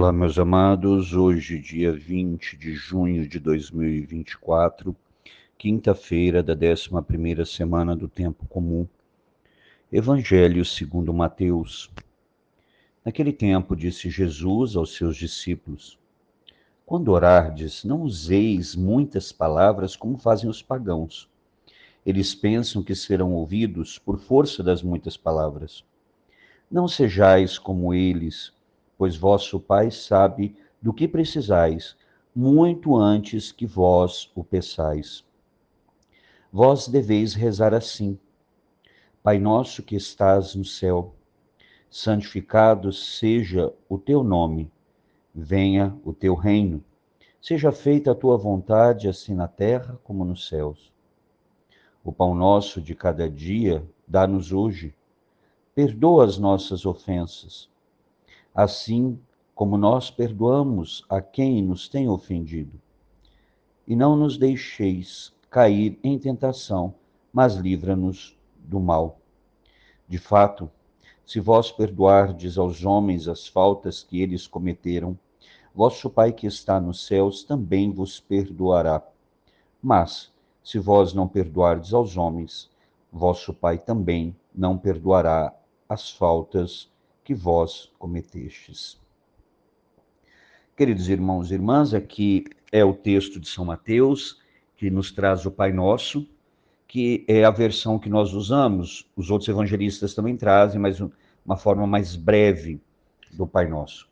Olá, meus amados. Hoje, dia 20 de junho de 2024, quinta-feira da 11ª semana do Tempo Comum. Evangelho segundo Mateus. Naquele tempo disse Jesus aos seus discípulos: Quando orardes, não useis muitas palavras como fazem os pagãos. Eles pensam que serão ouvidos por força das muitas palavras. Não sejais como eles, pois vosso Pai sabe do que precisais, muito antes que vós o peçais. Vós deveis rezar assim: Pai nosso que estás no céu, santificado seja o teu nome, venha o teu reino, seja feita a tua vontade, assim na terra como nos céus. O pão nosso de cada dia dá-nos hoje, perdoa as nossas ofensas, assim como nós perdoamos a quem nos tem ofendido. E não nos deixeis cair em tentação, mas livra-nos do mal. De fato, se vós perdoardes aos homens as faltas que eles cometeram, vosso Pai que está nos céus também vos perdoará. Mas, se vós não perdoardes aos homens, vosso Pai também não perdoará as faltas que vós cometestes. Queridos irmãos e irmãs, aqui é o texto de São Mateus, que nos traz o Pai Nosso, que é a versão que nós usamos. Os outros evangelistas também trazem, mas uma forma mais breve do Pai Nosso.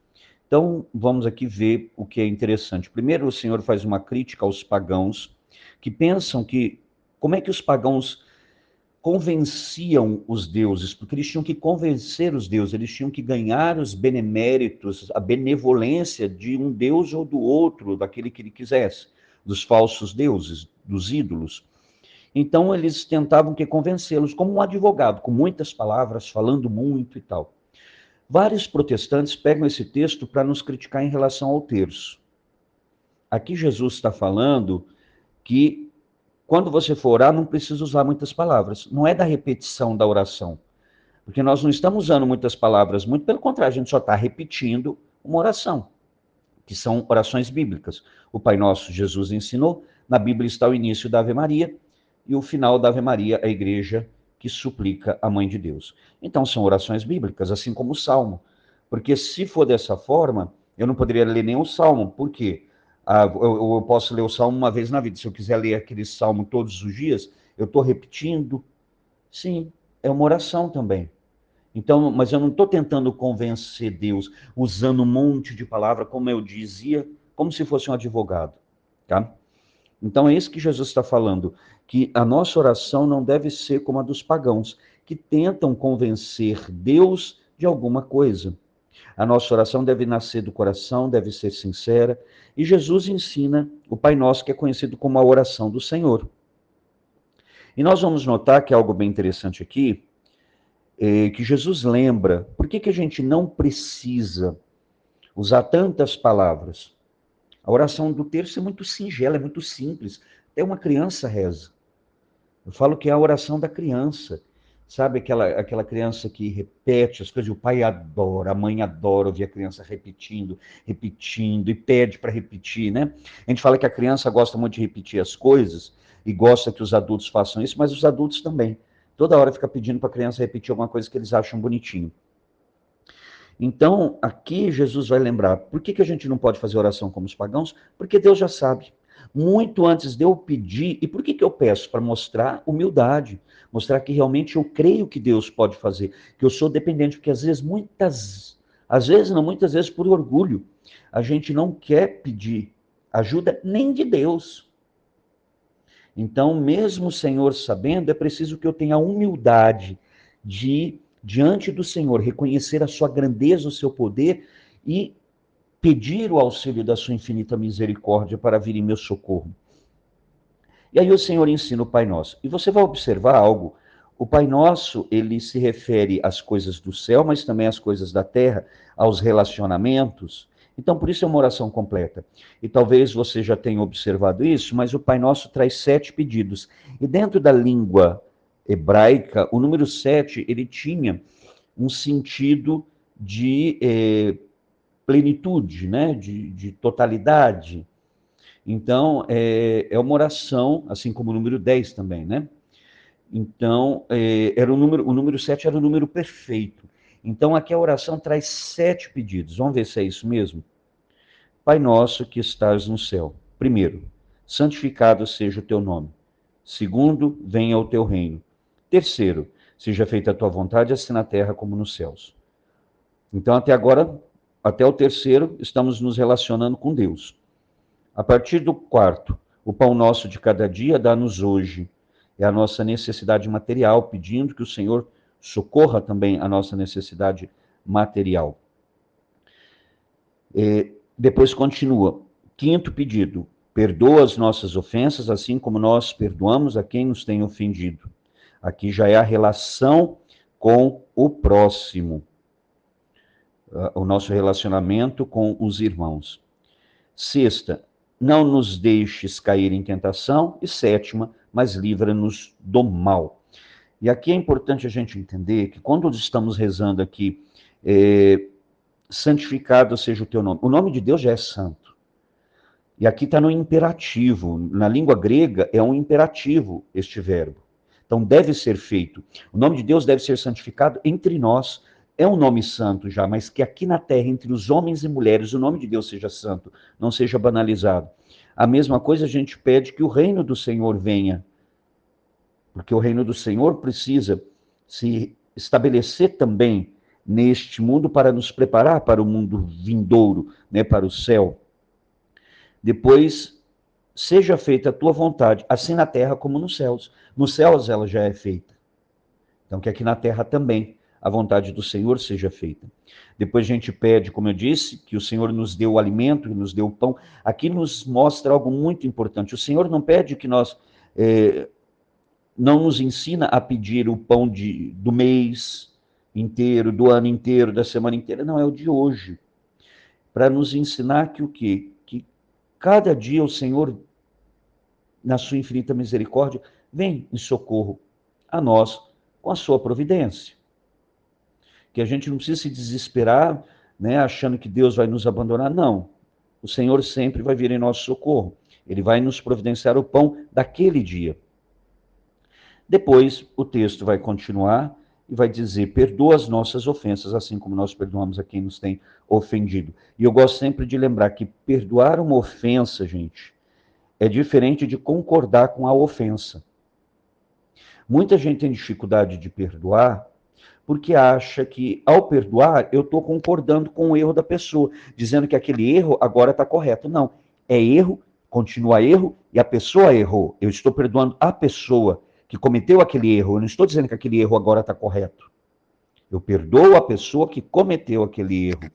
Então, vamos aqui ver o que é interessante. Primeiro, o Senhor faz uma crítica aos pagãos, que pensam que, como é que os pagãos convenciam os deuses, porque eles tinham que convencer os deuses, eles tinham que ganhar os beneméritos, a benevolência de um deus ou do outro, daquele que ele quisesse, dos falsos deuses, dos ídolos. Então eles tentavam que convencê-los, como um advogado, com muitas palavras, falando muito e tal. Vários protestantes pegam esse texto para nos criticar em relação ao terço. Aqui Jesus está falando que quando você for orar, não precisa usar muitas palavras. Não é da repetição da oração. Porque nós não estamos usando muitas palavras, muito pelo contrário, a gente só está repetindo uma oração, que são orações bíblicas. O Pai Nosso, Jesus ensinou, na Bíblia está o início da Ave Maria, e o final da Ave Maria, a igreja que suplica a Mãe de Deus. Então são orações bíblicas, assim como o Salmo. Porque se for dessa forma, eu não poderia ler nenhum Salmo. Por quê? Eu posso ler o Salmo uma vez na vida. Se eu quiser ler aquele Salmo todos os dias, eu estou repetindo. Sim, é uma oração também. Então, mas eu não estou tentando convencer Deus usando um monte de palavra, como eu dizia, como se fosse um advogado, tá? Então é isso que Jesus está falando, que a nossa oração não deve ser como a dos pagãos, que tentam convencer Deus de alguma coisa. A nossa oração deve nascer do coração, deve ser sincera, e Jesus ensina o Pai Nosso, que é conhecido como a oração do Senhor. E nós vamos notar que é algo bem interessante aqui, que Jesus lembra, por que a gente não precisa usar tantas palavras? A oração do terço é muito singela, é muito simples. Até uma criança reza. Eu falo que é a oração da criança. Sabe aquela criança que repete as coisas, o pai adora, a mãe adora ouvir a criança repetindo, repetindo, e pede para repetir, né? A gente fala que a criança gosta muito de repetir as coisas, e gosta que os adultos façam isso, mas os adultos também. Toda hora fica pedindo para a criança repetir alguma coisa que eles acham bonitinho. Então, aqui Jesus vai lembrar, por que a gente não pode fazer oração como os pagãos? Porque Deus já sabe. Muito antes de eu pedir, e por que eu peço? Para mostrar humildade, mostrar que realmente eu creio que Deus pode fazer, que eu sou dependente, porque às vezes, muitas vezes por orgulho, a gente não quer pedir ajuda nem de Deus. Então, mesmo o Senhor sabendo, é preciso que eu tenha a humildade de, diante do Senhor, reconhecer a sua grandeza, o seu poder e pedir o auxílio da sua infinita misericórdia para vir em meu socorro. E aí o Senhor ensina o Pai Nosso. E você vai observar algo. O Pai Nosso, ele se refere às coisas do céu, mas também às coisas da terra, aos relacionamentos. Então, por isso é uma oração completa. E talvez você já tenha observado isso, mas o Pai Nosso traz 7 pedidos. E dentro da língua hebraica, o número 7, ele tinha um sentido de plenitude, né? De totalidade. Então, é uma oração, assim como o número 10 também, né? Então, era o número 7 era o número perfeito. Então, aqui a oração traz 7 pedidos. Vamos ver se é isso mesmo? Pai nosso que estás no céu. Primeiro, santificado seja o teu nome. Segundo, venha o teu reino. Terceiro, seja feita a tua vontade, assim na terra como nos céus. Então, até agora, até o terceiro, estamos nos relacionando com Deus. A partir do quarto, o pão nosso de cada dia dá-nos hoje. É a nossa necessidade material, pedindo que o Senhor socorra também a nossa necessidade material. Depois continua. Quinto pedido, perdoa as nossas ofensas, assim como nós perdoamos a quem nos tem ofendido. Aqui já é a relação com o próximo, o nosso relacionamento com os irmãos. Sexta, não nos deixes cair em tentação. E sétima, mas livra-nos do mal. E aqui é importante a gente entender que quando estamos rezando aqui, santificado seja o teu nome, o nome de Deus já é santo. E aqui está no imperativo. Na língua grega é um imperativo este verbo. Então deve ser feito. O nome de Deus deve ser santificado entre nós. É um nome santo já, mas que aqui na terra, entre os homens e mulheres, o nome de Deus seja santo, não seja banalizado. A mesma coisa a gente pede que o reino do Senhor venha. Porque o reino do Senhor precisa se estabelecer também neste mundo para nos preparar para o mundo vindouro, né, para o céu. Depois, seja feita a tua vontade, assim na terra como nos céus. Nos céus ela já é feita. Então, que aqui na terra também a vontade do Senhor seja feita. Depois a gente pede, como eu disse, que o Senhor nos dê o alimento, que nos dê o pão. Aqui nos mostra algo muito importante. O Senhor não pede que nós... não nos ensina a pedir o pão do mês inteiro, do ano inteiro, da semana inteira. Não, é o de hoje. Para nos ensinar que o quê? Que cada dia o Senhor, na sua infinita misericórdia, vem em socorro a nós com a sua providência. Que a gente não precisa se desesperar, né, achando que Deus vai nos abandonar. Não. O Senhor sempre vai vir em nosso socorro. Ele vai nos providenciar o pão daquele dia. Depois, o texto vai continuar e vai dizer, perdoa as nossas ofensas, assim como nós perdoamos a quem nos tem ofendido. E eu gosto sempre de lembrar que perdoar uma ofensa, gente, é diferente de concordar com a ofensa. Muita gente tem dificuldade de perdoar porque acha que, ao perdoar, eu estou concordando com o erro da pessoa, dizendo que aquele erro agora está correto. Não, é erro, continua erro, e a pessoa errou. Eu estou perdoando a pessoa que cometeu aquele erro. Eu não estou dizendo que aquele erro agora está correto. Eu perdoo a pessoa que cometeu aquele erro.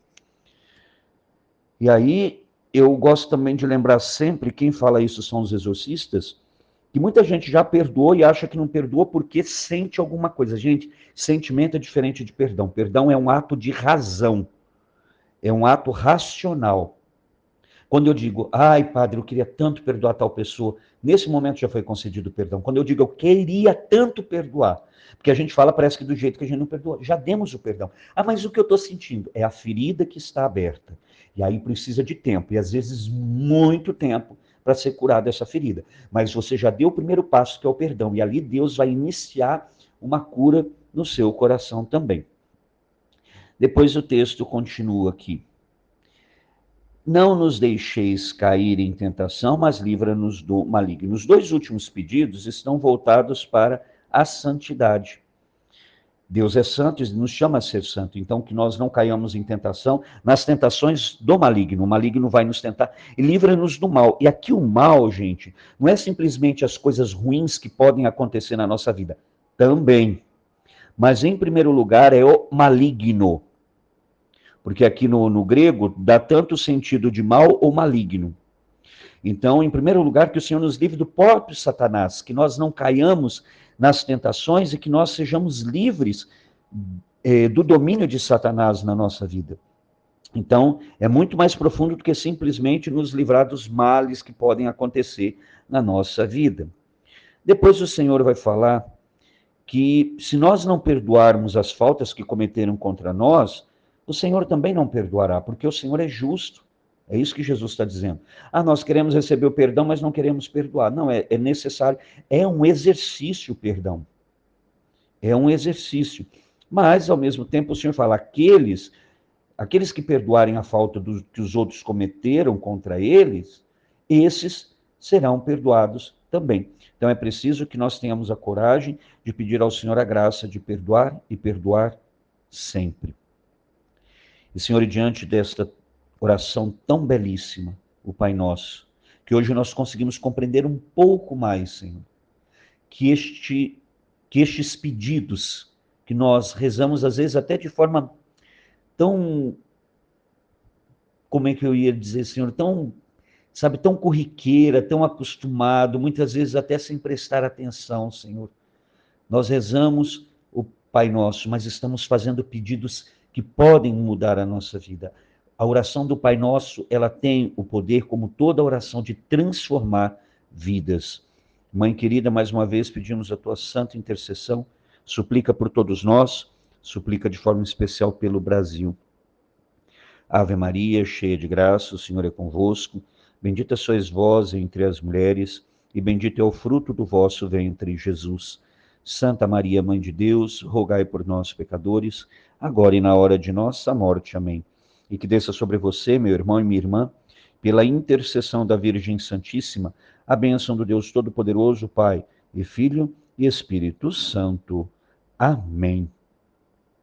E aí, eu gosto também de lembrar sempre, quem fala isso são os exorcistas, que muita gente já perdoou e acha que não perdoa porque sente alguma coisa. Gente, sentimento é diferente de perdão. Perdão é um ato de razão. É um ato racional. Quando eu digo, ai, padre, eu queria tanto perdoar tal pessoa, nesse momento já foi concedido perdão. Quando eu digo, eu queria tanto perdoar, porque a gente fala, parece que do jeito que a gente não perdoa, já demos o perdão. Ah, mas o que eu estou sentindo é a ferida que está aberta. E aí precisa de tempo, e às vezes muito tempo, para ser curada essa ferida. Mas você já deu o primeiro passo, que é o perdão, e ali Deus vai iniciar uma cura no seu coração também. Depois o texto continua aqui. Não nos deixeis cair em tentação, mas livra-nos do maligno. Os dois últimos pedidos estão voltados para a santidade. Deus é santo e nos chama a ser santo, então que nós não caiamos em tentação, nas tentações do maligno. O maligno vai nos tentar e livra-nos do mal. E aqui o mal, gente, não é simplesmente as coisas ruins que podem acontecer na nossa vida. Também. Mas em primeiro lugar é o maligno. Porque aqui no grego dá tanto sentido de mal ou maligno. Então, em primeiro lugar, que o Senhor nos livre do próprio Satanás, que nós não caiamos nas tentações e que nós sejamos livres do domínio de Satanás na nossa vida. Então, é muito mais profundo do que simplesmente nos livrar dos males que podem acontecer na nossa vida. Depois o Senhor vai falar que se nós não perdoarmos as faltas que cometeram contra nós, o Senhor também não perdoará, porque o Senhor é justo. É isso que Jesus está dizendo. Ah, nós queremos receber o perdão, mas não queremos perdoar. Não, é necessário, é um exercício o perdão. É um exercício. Mas, ao mesmo tempo, o Senhor fala, aqueles que perdoarem a falta que os outros cometeram contra eles, esses serão perdoados também. Então é preciso que nós tenhamos a coragem de pedir ao Senhor a graça de perdoar e perdoar sempre. E, Senhor, diante desta oração tão belíssima, o Pai Nosso, que hoje nós conseguimos compreender um pouco mais, Senhor, que estes pedidos que nós rezamos, às vezes até de forma tão, como é que eu ia dizer, Senhor, tão, sabe, tão corriqueira, tão acostumado, muitas vezes até sem prestar atenção, Senhor. Nós rezamos o Pai Nosso, mas estamos fazendo pedidos que podem mudar a nossa vida. A oração do Pai Nosso, ela tem o poder, como toda oração, de transformar vidas. Mãe querida, mais uma vez pedimos a tua santa intercessão, suplica por todos nós, suplica de forma especial pelo Brasil. Ave Maria, cheia de graça, o Senhor é convosco. Bendita sois vós entre as mulheres, e bendito é o fruto do vosso ventre, Jesus. Santa Maria, Mãe de Deus, rogai por nós, pecadores, agora e na hora de nossa morte. Amém. E que desça sobre você, meu irmão e minha irmã, pela intercessão da Virgem Santíssima, a bênção do Deus Todo-Poderoso, Pai e Filho e Espírito Santo. Amém.